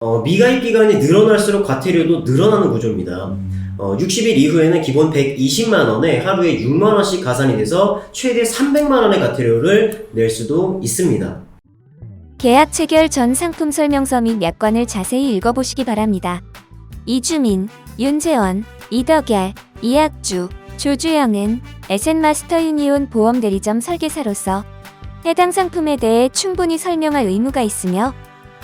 미가입 기간이 늘어날수록 과태료도 늘어나는 구조입니다. 60일 이후에는 기본 120만 원에 하루에 6만 원씩 가산이 돼서 최대 300만 원의 과태료를 낼 수도 있습니다. 계약 체결 전 상품 설명서 및 약관을 자세히 읽어보시기 바랍니다. 이주민, 윤재원, 이덕열, 이학주, 조주영은 에셋마스터 유니온 보험 대리점 설계사로서 해당 상품에 대해 충분히 설명할 의무가 있으며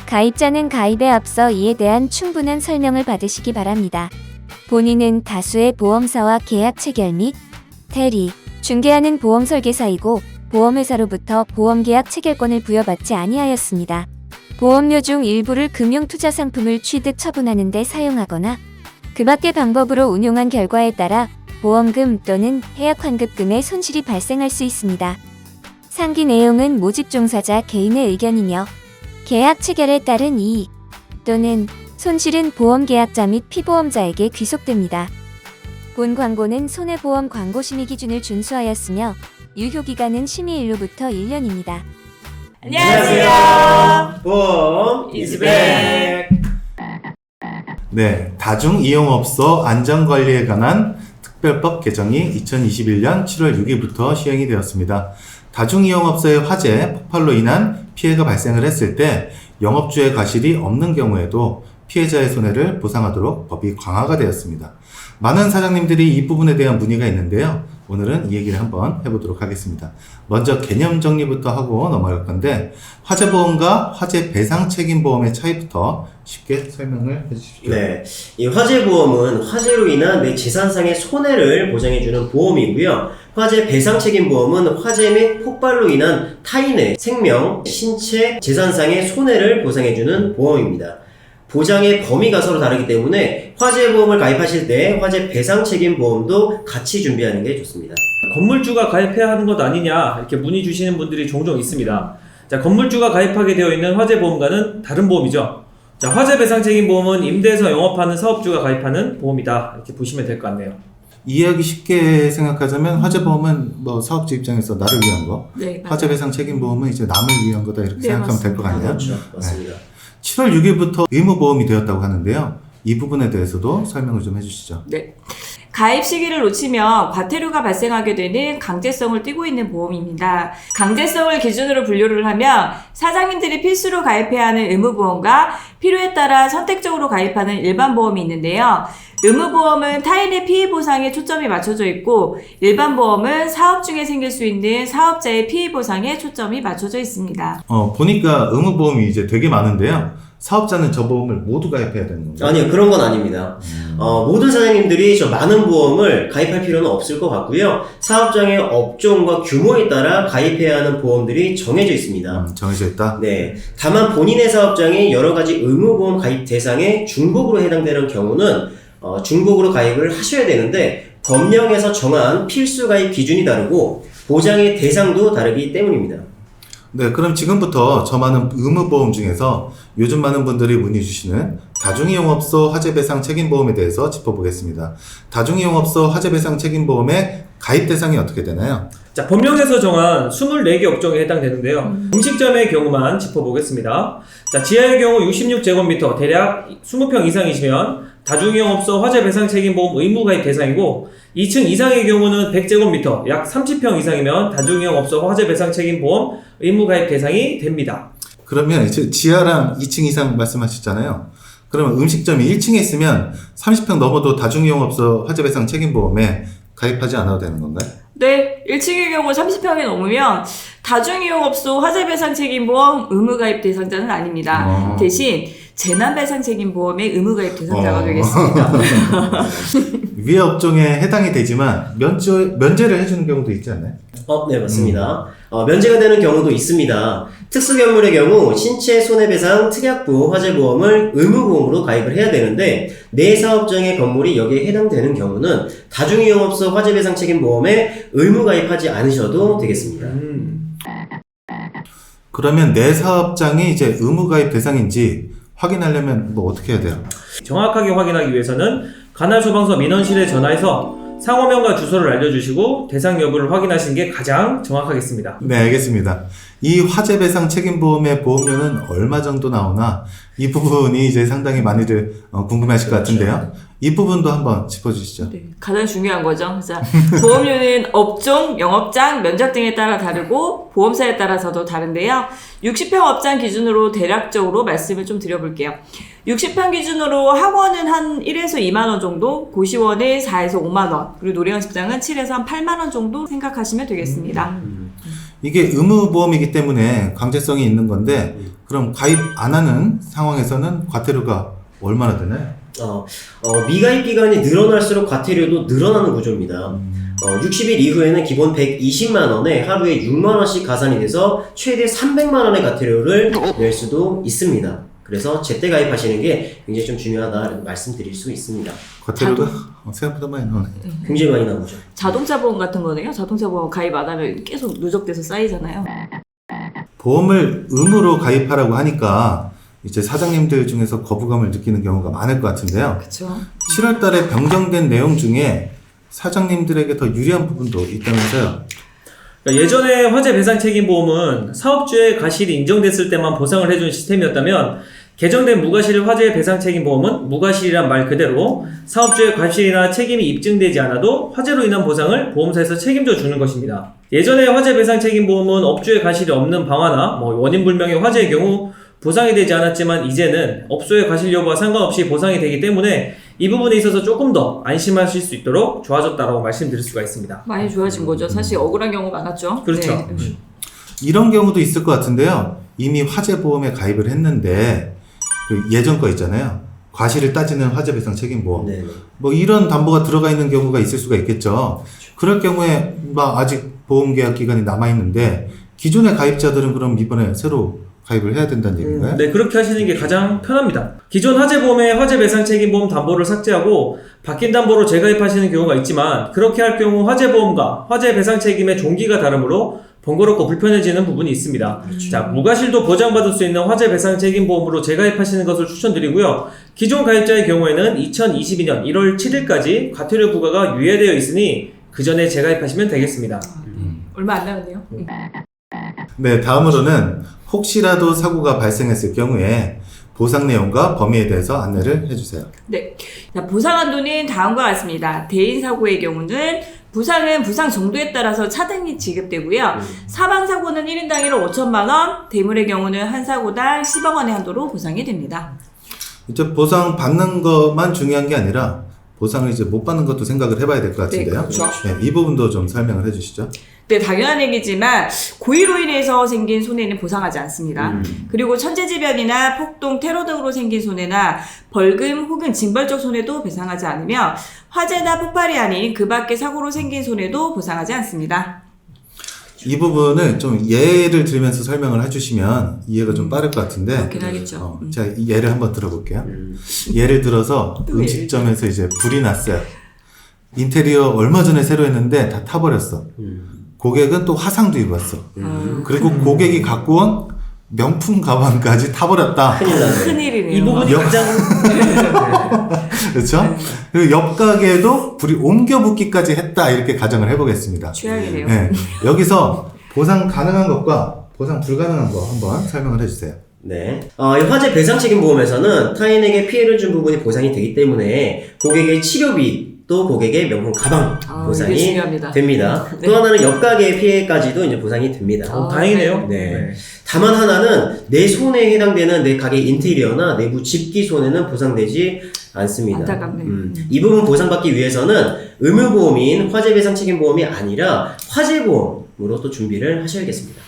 가입자는 가입에 앞서 이에 대한 충분한 설명을 받으시기 바랍니다. 본인은 다수의 보험사와 계약 체결 및 대리, 중개하는 보험 설계사이고 보험회사로부터 보험계약 체결권을 부여받지 아니하였습니다. 보험료 중 일부를 금융투자상품을 취득 처분하는 데 사용하거나 그 밖의 방법으로 운용한 결과에 따라 보험금 또는 해약환급금의 손실이 발생할 수 있습니다. 상기 내용은 모집 종사자 개인의 의견이며 계약 체결에 따른 이익 또는 손실은 보험계약자 및 피보험자에게 귀속됩니다. 본 광고는 손해보험 광고심의 기준을 준수하였으며 유효기간은 심의일로부터 1년입니다. 안녕하세요. 보험 이즈백. 네, 다중이용업소 안전관리에 관한 특별법 개정이 2021년 7월 6일부터 시행이 되었습니다. 다중이용업소의 화재, 폭발로 인한 피해가 발생을 했을 때 영업주의 과실이 없는 경우에도 피해자의 손해를 보상하도록 법이 강화가 되었습니다. 많은 사장님들이 이 부분에 대한 문의가 있는데요. 오늘은 이 얘기를 한번 해보도록 하겠습니다. 먼저 개념 정리부터 하고 넘어갈 건데 화재보험과 화재배상책임보험의 차이부터 쉽게 설명을 해주십시오. 네, 이 화재보험은 화재로 인한 내 재산상의 손해를 보장해주는 보험이고요. 화재배상책임보험은 화재 및 폭발로 인한 타인의 생명, 신체, 재산상의 손해를 보상해주는 보험입니다. 보장의 범위가 서로 다르기 때문에 화재보험을 가입하실 때 화재배상책임보험도 같이 준비하는 게 좋습니다. 건물주가 가입해야 하는 것 아니냐 이렇게 문의 주시는 분들이 종종 있습니다. 자, 건물주가 가입하게 되어 있는 화재보험과는 다른 보험이죠. 자, 화재배상책임보험은 임대해서 영업하는 사업주가 가입하는 보험이다 이렇게 보시면 될 것 같네요. 이해하기 쉽게 생각하자면 화재보험은 뭐 사업주 입장에서 나를 위한 거, 네, 화재배상책임보험은 이제 남을 위한 거다 이렇게 생각하면 될 것 같네요. 그렇죠, 맞습니다. 7월 6일부터 의무보험이 되었다고 하는데요. 이 부분에 대해서도 설명을 좀 해주시죠. 네. 가입 시기를 놓치면 과태료가 발생하게 되는 강제성을 띠고 있는 보험입니다. 강제성을 기준으로 분류를 하면 사장님들이 필수로 가입해야 하는 의무보험과 필요에 따라 선택적으로 가입하는 일반보험이 있는데요. 의무보험은 타인의 피해 보상에 초점이 맞춰져 있고 일반보험은 사업 중에 생길 수 있는 사업자의 피해 보상에 초점이 맞춰져 있습니다. 보니까 의무보험이 이제 되게 많은데요. 사업자는 저 보험을 모두 가입해야 되는 건가요? 아니요, 그런 건 아닙니다. 모든 사장님들이 저 많은 보험을 가입할 필요는 없을 것 같고요. 사업장의 업종과 규모에 따라 가입해야 하는 보험들이 정해져 있습니다. 정해져 있다? 네. 다만 본인의 사업장이 여러 가지 의무보험 가입 대상에 중복으로 해당되는 경우는 중복으로 가입을 하셔야 되는데 법령에서 정한 필수 가입 기준이 다르고 보장의 대상도 다르기 때문입니다. 네, 그럼 지금부터 저 많은 의무보험 중에서 요즘 많은 분들이 문의 주시는 다중이용업소 화재배상 책임보험에 대해서 짚어보겠습니다. 다중이용업소 화재배상 책임보험의 가입 대상이 어떻게 되나요? 자, 법령에서 정한 24개 업종에 해당되는데요. 음식점의 경우만 짚어보겠습니다. 자, 지하의 경우 66제곱미터 대략 20평 이상이시면 다중이용업소 화재배상책임보험 의무가입 대상이고 2층 이상의 경우는 100제곱미터 약 30평 이상이면 다중이용업소 화재배상책임보험 의무가입 대상이 됩니다. 그러면 이제 지하랑 2층 이상 말씀하셨잖아요. 그러면 음식점이 1층에 있으면 30평 넘어도 다중이용업소 화재배상 책임보험에 가입하지 않아도 되는 건가요? 네, 1층의 경우 30평이 넘으면 다중이용업소 화재배상책임보험 의무가입 대상자는 아닙니다. 대신 재난배상책임보험의 의무가입 대상자가 되겠습니다. 위의 업종에 해당이 되지만 면제를 해주는 경우도 있지 않나요? 네, 맞습니다. 면제가 되는 경우도 있습니다. 특수견물의 경우 신체 손해배상 특약부 화재보험을 의무보험으로 가입을 해야 되는데 내 사업장의 건물이 여기에 해당되는 경우는 다중이용업소 화재배상 책임보험에 의무가입하지 않으셔도 되겠습니다. 그러면 내 사업장이 이제 의무가입 대상인지 확인하려면 뭐 어떻게 해야 돼요? 정확하게 확인하기 위해서는 관할소방서 민원실에 전화해서 상호명과 주소를 알려주시고 대상 여부를 확인하시는 게 가장 정확하겠습니다. 네, 알겠습니다. 이 화재 배상 책임 보험의 보험료는 얼마 정도 나오나 이 부분이 이제 상당히 많이들 궁금해하실 것 같은데요. 이 부분도 한번 짚어주시죠. 네, 가장 중요한 거죠. 자, 보험료는 업종, 영업장, 면적 등에 따라 다르고 보험사에 따라서도 다른데요. 60평 업장 기준으로 대략적으로 말씀을 좀 드려볼게요. 60평 기준으로 학원은 한 1에서 2만 원 정도, 고시원은 4에서 5만 원, 그리고 노래연습장은 7에서 한 8만 원 정도 생각하시면 되겠습니다. 이게 의무보험이기 때문에 강제성이 있는 건데 그럼 가입 안 하는 상황에서는 과태료가 얼마나 되나요? 미가입 기간이 늘어날수록 과태료도 늘어나는 구조입니다. 60일 이후에는 기본 120만 원에 하루에 6만 원씩 가산이 돼서 최대 300만 원의 과태료를 낼 수도 있습니다. 그래서 제때 가입하시는 게 굉장히 좀 중요하다 말씀드릴 수 있습니다. 과태료가 생각보다 많이 나오네. 굉장히 많이 나오죠. 자동차 보험 같은 거네요. 자동차 보험 가입 안 하면 계속 누적돼서 쌓이잖아요. 보험을 의무로 가입하라고 하니까 이제 사장님들 중에서 거부감을 느끼는 경우가 많을 것 같은데요. 그렇죠. 7월 달에 변경된 내용 중에 사장님들에게 더 유리한 부분도 있다면서요. 그러니까 예전에 화재 배상 책임 보험은 사업주의 과실이 인정됐을 때만 보상을 해준 시스템이었다면 개정된 무과실 화재 배상 책임 보험은 무과실이란 말 그대로 사업주의 과실이나 책임이 입증되지 않아도 화재로 인한 보상을 보험사에서 책임져 주는 것입니다. 예전에 화재 배상 책임 보험은 업주의 과실이 없는 방화나 원인 불명의 화재의 경우 보상이 되지 않았지만 이제는 업소의 과실 여부와 상관없이 보상이 되기 때문에 이 부분에 있어서 조금 더 안심하실 수 있도록 좋아졌다고 말씀드릴 수가 있습니다. 많이 좋아진 거죠. 사실 억울한 경우 많았죠. 그렇죠. 네. 이런 경우도 있을 것 같은데요. 이미 화재보험에 가입을 했는데 그 예전 거 있잖아요. 과실을 따지는 화재배상 책임보험. 네. 뭐 이런 담보가 들어가 있는 경우가 있을 수가 있겠죠. 그럴 경우에 막 아직 보험계약 기간이 남아있는데 기존의 가입자들은 그럼 이번에 새로 가입을 해야 된다는 얘기인가요? 네, 그렇게 하시는 게 가장 편합니다. 기존 화재보험의 화재배상 책임보험 담보를 삭제하고 바뀐 담보로 재가입하시는 경우가 있지만 그렇게 할 경우 화재보험과 화재배상 책임의 종기가 다르므로 번거롭고 불편해지는 부분이 있습니다. 자, 무과실도 보장받을 수 있는 화재배상 책임보험으로 재가입하시는 것을 추천드리고요. 기존 가입자의 경우에는 2022년 1월 7일까지 과태료 부과가 유예되어 있으니 그 전에 재가입하시면 되겠습니다. 얼마 안 남았네요. 네, 다음으로는 혹시라도 사고가 발생했을 경우에 보상 내용과 범위에 대해서 안내를 해주세요. 네. 자, 보상 한도는 다음과 같습니다. 대인 사고의 경우는 부상은 부상 정도에 따라서 차등이 지급되고요. 사망 사고는 1인당 1억 5천만 원, 대물의 경우는 한 사고당 10억 원의 한도로 보상이 됩니다. 이제 보상 받는 것만 중요한 게 아니라 보상을 이제 못 받는 것도 생각을 해봐야 될 것 같은데요. 네, 그렇죠. 네, 이 부분도 좀 설명을 해주시죠. 네, 당연한 얘기지만 고의로 인해서 생긴 손해는 보상하지 않습니다. 그리고 천재지변이나 폭동, 테러 등으로 생긴 손해나 벌금 혹은 징벌적 손해도 배상하지 않으며 화재나 폭발이 아닌 그 밖의 사고로 생긴 손해도 보상하지 않습니다. 이 부분을 좀 예를 들면서 설명을 해주시면 이해가 좀 빠를 것 같은데 그렇긴 하겠죠. 제가 이 예를 한번 들어볼게요. 예를 들어서 음식점에서 이제 불이 났어요. 인테리어 얼마 전에 새로 했는데 다 타버렸어. 고객은 또 화상도 입었어. 그리고 고객이 갖고 온 명품 가방까지 타버렸다. 큰일 나네. 큰일이네요. 이 부분이 가장 그렇죠? 그리고 옆 가게도 불이 옮겨 붙기까지 했다. 이렇게 가정을 해보겠습니다. 최악이네요. 네. 여기서 보상 가능한 것과 보상 불가능한 거 한번 설명을 해주세요. 네. 이 화재 배상 책임 보험에서는 타인에게 피해를 준 부분이 보상이 되기 때문에 고객의 치료비 또 고객의 명품 가방 이게 보상이 중요합니다. 됩니다. 네. 또 하나는 옆 가게의 피해까지도 이제 보상이 됩니다. 다행이네요. 네. 다만 하나는 내 손해에 해당되는 내 가게 인테리어나 내부 집기 손해는 보상되지 않습니다. 안타깝네요. 이 부분 보상받기 위해서는 의무보험인 화재배상 책임보험이 아니라 화재보험으로 또 준비를 하셔야겠습니다.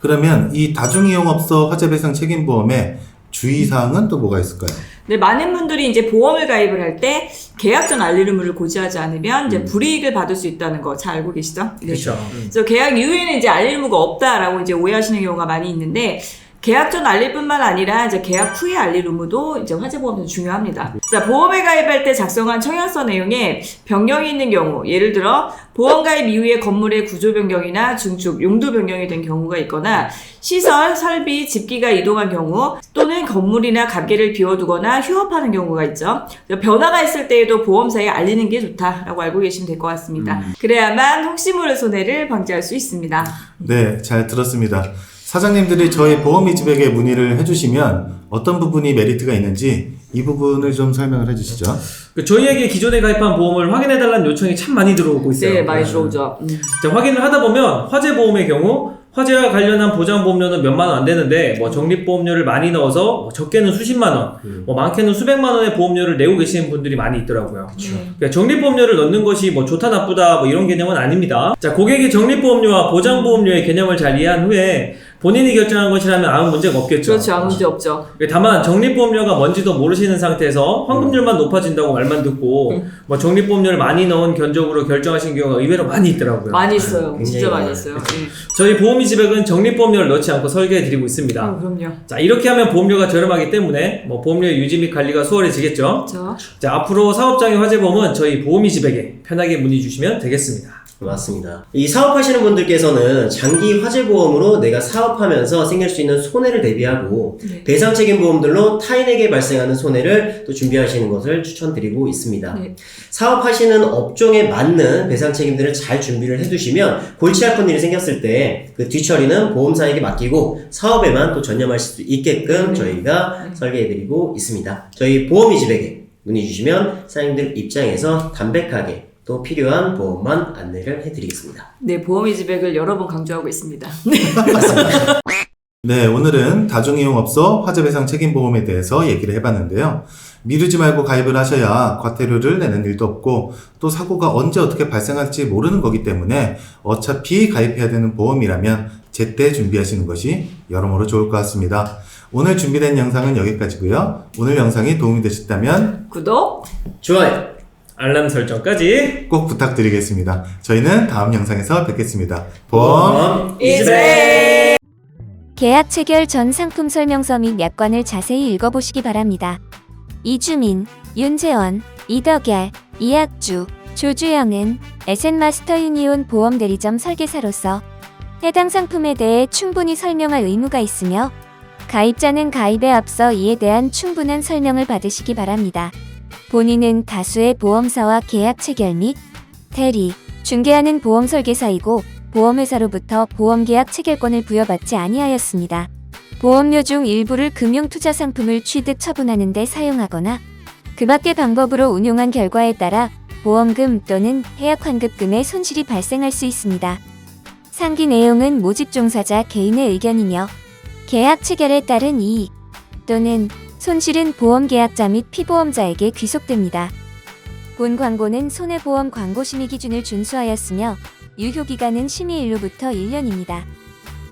그러면 이 다중이용업소 화재배상 책임보험의 주의사항은 또 뭐가 있을까요? 네, 많은 분들이 이제 보험을 가입을 할 때 계약 전 알릴 의무를 고지하지 않으면 이제 불이익을 받을 수 있다는 거 잘 알고 계시죠? 네. 그렇죠. 그래서 계약 이후에는 이제 알릴 의무가 없다라고 이제 오해하시는 경우가 많이 있는데 계약 전 알릴 뿐만 아니라 이제 계약 후에 알릴 의무도 이제 화재보험에서 중요합니다. 자, 보험에 가입할 때 작성한 청약서 내용에 변경이 있는 경우, 예를 들어 보험 가입 이후에 건물의 구조 변경이나 증축, 용도 변경이 된 경우가 있거나 시설, 설비, 집기가 이동한 경우 또는 건물이나 가게를 비워두거나 휴업하는 경우가 있죠. 변화가 있을 때에도 보험사에 알리는 게 좋다라고 알고 계시면 될 것 같습니다. 그래야만 혹시 모를 손해를 방지할 수 있습니다. 네, 잘 들었습니다. 사장님들이 저희 보험이 집에게 문의를 해주시면 어떤 부분이 메리트가 있는지 이 부분을 좀 설명을 해주시죠. 저희에게 기존에 가입한 보험을 확인해달라는 요청이 참 많이 들어오고 있어요. 네, 많이 들어오죠. 자, 확인을 하다 보면 화재보험의 경우 화재와 관련한 보장보험료는 몇만 원 안 되는데 뭐 적립보험료를 많이 넣어서 뭐 적게는 수십만 원, 뭐 많게는 수백만 원의 보험료를 내고 계시는 분들이 많이 있더라고요. 그러니까 적립보험료를 넣는 것이 뭐 좋다 나쁘다 뭐 이런 개념은 아닙니다. 자, 고객이 적립보험료와 보장보험료의 개념을 잘 이해한 후에 본인이 결정한 것이라면 아무 문제가 없겠죠. 그렇죠. 아무 문제 없죠. 다만 적립보험료가 뭔지도 모르시는 상태에서 환급률만 높아진다고 말만 듣고 뭐 적립보험료를 많이 넣은 견적으로 결정하신 경우가 의외로 많이 있더라고요. 많이 있어요. 굉장히 진짜 많이 많아요. 있어요. 저희 보험이 지백은 적립보험료를 넣지 않고 설계해드리고 있습니다. 그럼요. 자, 이렇게 하면 보험료가 저렴하기 때문에 뭐 보험료의 유지 및 관리가 수월해지겠죠. 그렇죠. 자, 앞으로 사업장의 화재보험은 저희 보험이 지백에 편하게 문의 주시면 되겠습니다. 맞습니다. 이 사업하시는 분들께서는 장기 화재보험으로 내가 사업하면서 생길 수 있는 손해를 대비하고 배상책임보험들로 타인에게 발생하는 손해를 또 준비하시는 것을 추천드리고 있습니다. 네. 사업하시는 업종에 맞는 배상책임들을 잘 준비를 해두시면 골치 아픈 일이 생겼을 때 그 뒤처리는 보험사에게 맡기고 사업에만 또 전념할 수 있게끔 저희가 설계해드리고 있습니다. 저희 보험이 집에게 문의 주시면 사장님들 입장에서 담백하게 또 필요한 보험만 안내를 해드리겠습니다. 네, 보험의 지백을 여러 번 강조하고 있습니다. 네, 오늘은 다중이용업소 화재배상 책임보험에 대해서 얘기를 해봤는데요. 미루지 말고 가입을 하셔야 과태료를 내는 일도 없고 또 사고가 언제 어떻게 발생할지 모르는 거기 때문에 어차피 가입해야 되는 보험이라면 제때 준비하시는 것이 여러모로 좋을 것 같습니다. 오늘 준비된 영상은 여기까지고요. 오늘 영상이 도움이 되셨다면 구독! 좋아요. 알람 설정까지 꼭 부탁드리겠습니다. 저희는 다음 영상에서 뵙겠습니다. 보험 이지백! 계약 체결 전 상품 설명서 및 약관을 자세히 읽어보시기 바랍니다. 이주민, 윤재원, 이덕열, 이학주, 조주영은 에센마스터 유니온 보험 대리점 설계사로서 해당 상품에 대해 충분히 설명할 의무가 있으며 가입자는 가입에 앞서 이에 대한 충분한 설명을 받으시기 바랍니다. 본인은 다수의 보험사와 계약 체결 및 대리, 중개하는 보험 설계사이고 보험회사로부터 보험계약 체결권을 부여받지 아니하였습니다. 보험료 중 일부를 금융투자 상품을 취득 처분하는 데 사용하거나 그 밖의 방법으로 운용한 결과에 따라 보험금 또는 해약 환급금의 손실이 발생할 수 있습니다. 상기 내용은 모집 종사자 개인의 의견이며 계약 체결에 따른 이익 또는 손실은 보험계약자 및 피보험자에게 귀속됩니다. 본 광고는 손해보험 광고 심의 기준을 준수하였으며 유효기간은 심의일로부터 1년입니다.